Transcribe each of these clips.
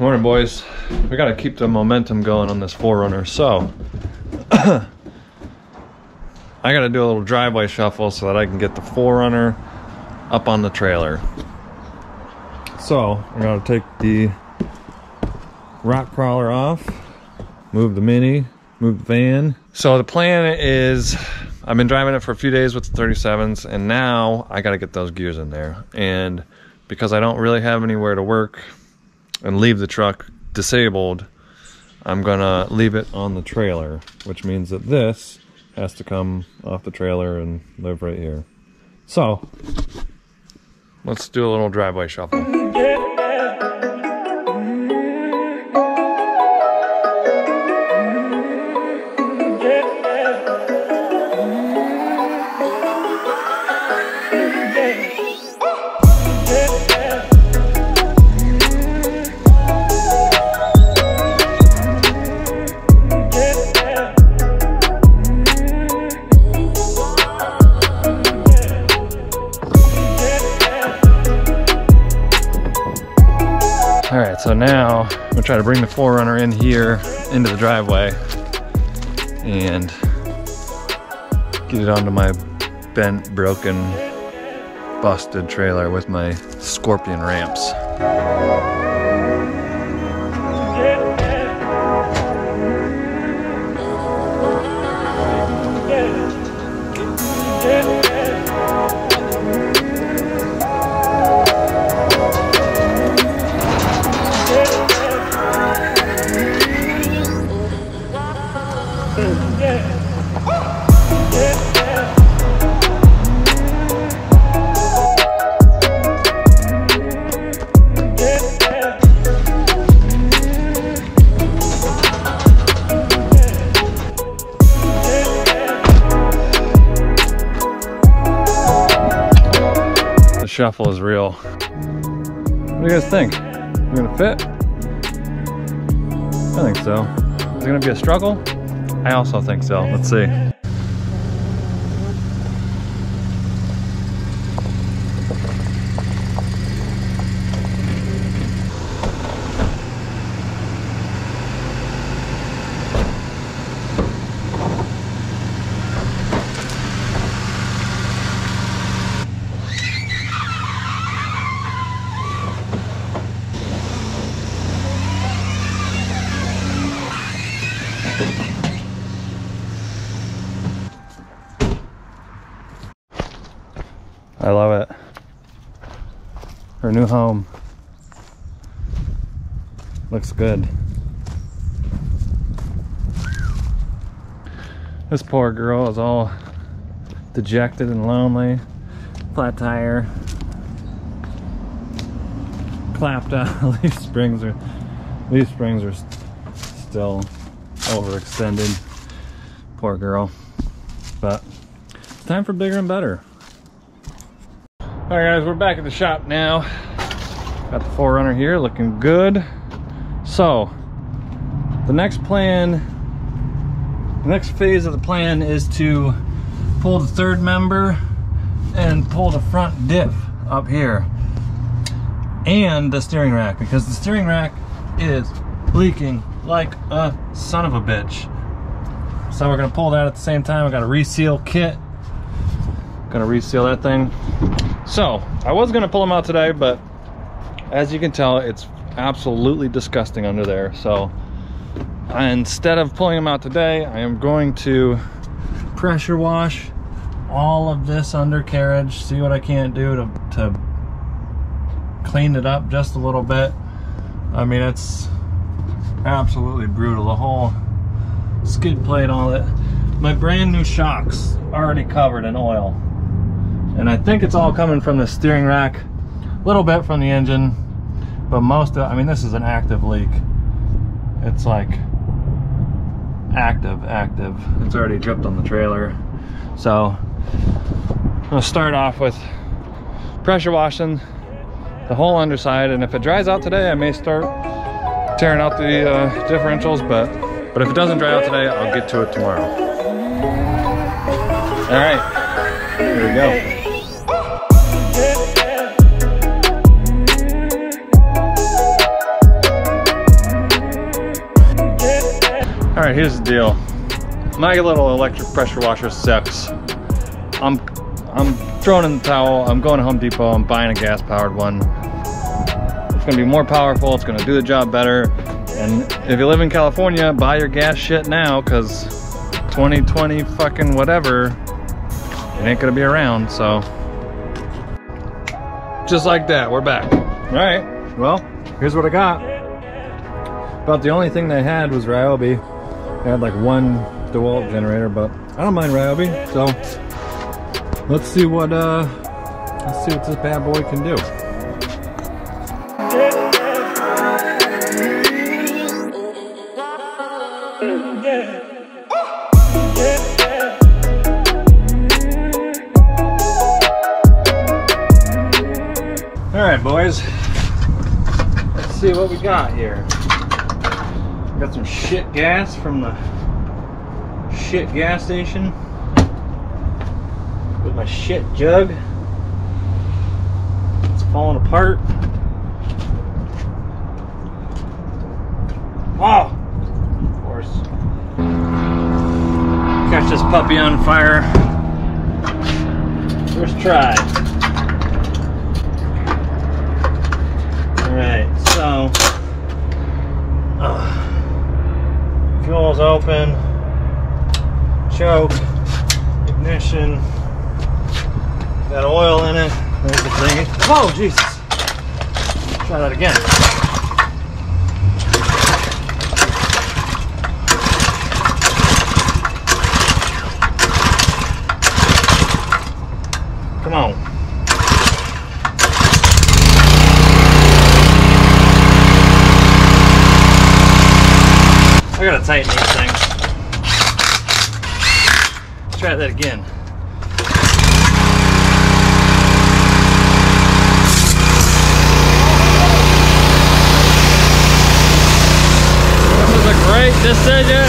Morning, boys. We gotta keep the momentum going on this 4Runner. So, I gotta do a little driveway shuffle so that I can get the 4Runner up on the trailer. So, I'm gonna take the rock crawler off, move the Mini, move the van. So the plan is, I've been driving it for a few days with the 37s, and now I gotta get those gears in there. And because I don't really have anywhere to work and leave the truck disabled, I'm gonna leave it on the trailer, which means that this has to come off the trailer and live right here. So let's do a little driveway shuffle. Alright, so now I'm gonna try to bring the 4Runner in here into the driveway and get it onto my bent, broken, busted trailer with my scorpion ramps. Shuffle is real. What do you guys think? We're gonna fit? I think so. Is it gonna be a struggle? I also think so. Let's see. I love it. Her new home. Looks good. This poor girl is all dejected and lonely. Flat tire. Clapped out. Leaf springs are still overextended. Poor girl. But it's time for bigger and better. Alright guys, we're back at the shop now. Got the 4Runner here, looking good. So, the next phase of the plan is to pull the third member and pull the front diff up here. And the steering rack, because the steering rack is leaking like a son of a bitch. So we're gonna pull that at the same time. I got a reseal kit. Gonna reseal that thing. So, I was gonna pull them out today, but as you can tell, it's absolutely disgusting under there. So, instead of pulling them out today, I am going to pressure wash all of this undercarriage, see what I can't do to clean it up just a little bit. I mean, it's absolutely brutal. The whole skid plate, all that. My brand new shocks already covered in oil. And I think it's all coming from the steering rack, a little bit from the engine, but most of, I mean, this is an active leak. It's like active. It's already dripped on the trailer. So I'm gonna start off with pressure washing the whole underside, and if it dries out today, I may start tearing out the differentials, but if it doesn't dry out today, I'll get to it tomorrow. All right, here we go. Alright, here's the deal. My little electric pressure washer sucks. I'm throwing in the towel. I'm going to Home Depot. I'm buying a gas-powered one. It's gonna be more powerful. It's gonna do the job better. And if you live in California, buy your gas shit now, because 2020 fucking whatever, it ain't gonna be around. So just like that, we're back. All right, well, here's what I got. About the only thing they had was Ryobi. They had like one DeWalt generator, but I don't mind Ryobi. So let's see what this bad boy can do. All right, boys. Let's see what we got here. Got some shit gas from the shit gas station with my shit jug. It's falling apart. Oh, of course. Catch this puppy on fire. First try. Alright, so fuel's open, choke, ignition, got oil in it. There's the thing. Oh, Jesus! Try that again. Come on. I gotta tighten these things. Let's try that again. This is a great decision.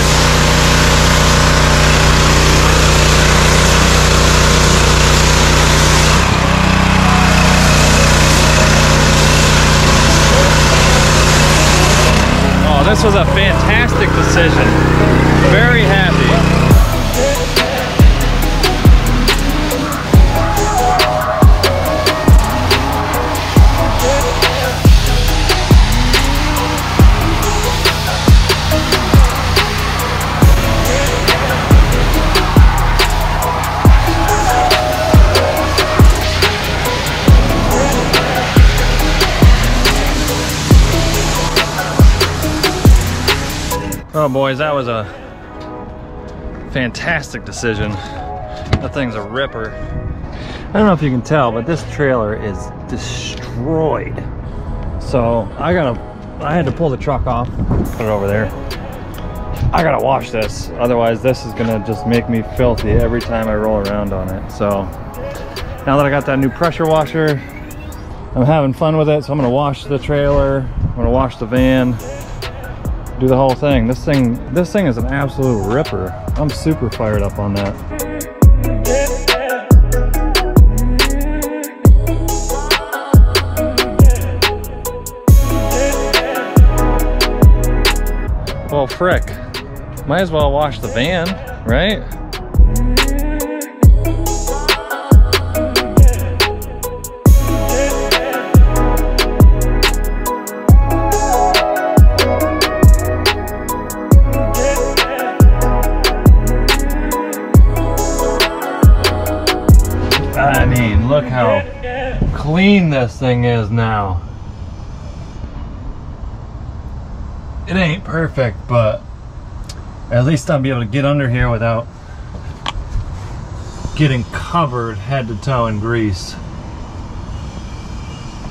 This was a fantastic decision. Very happy. Oh boys, that was a fantastic decision. That thing's a ripper. I don't know if you can tell, but this trailer is destroyed. So I had to pull the truck off, put it over there. I gotta wash this, otherwise this is gonna just make me filthy every time I roll around on it. So now that I got that new pressure washer, I'm having fun with it. So I'm gonna wash the trailer, I'm gonna wash the van, do the whole thing. This thing is an absolute ripper. I'm super fired up on that. Well, frick. Might as well wash the van, right? I mean, look how clean this thing is now. It ain't perfect, but at least I'll be able to get under here without getting covered head to toe in grease.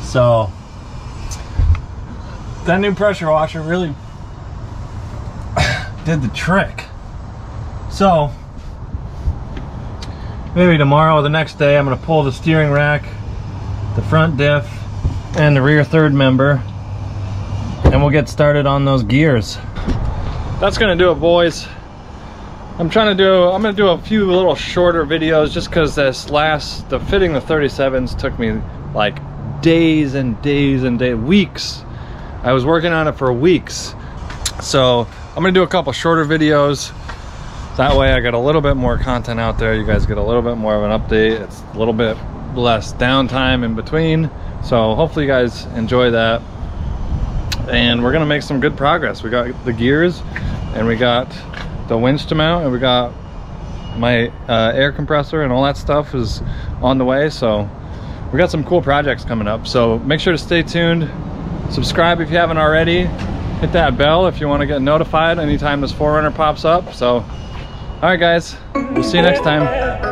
So that new pressure washer really did the trick. So maybe tomorrow or the next day I'm going to pull the steering rack, the front diff, and the rear third member, and we'll get started on those gears. That's going to do it, boys. I'm going to do a few little shorter videos just because the fitting the 37s took me like days and days and days, weeks. I was working on it for weeks. So I'm gonna do a couple shorter videos. That way I got a little bit more content out there. You guys get a little bit more of an update. It's a little bit less downtime in between. So hopefully you guys enjoy that. And we're gonna make some good progress. We got the gears and we got the winch to mount and we got my air compressor and all that stuff is on the way. So we got some cool projects coming up. So make sure to stay tuned. Subscribe if you haven't already. Hit that bell if you want to get notified anytime this 4Runner pops up. So, all right guys, we'll see you next time.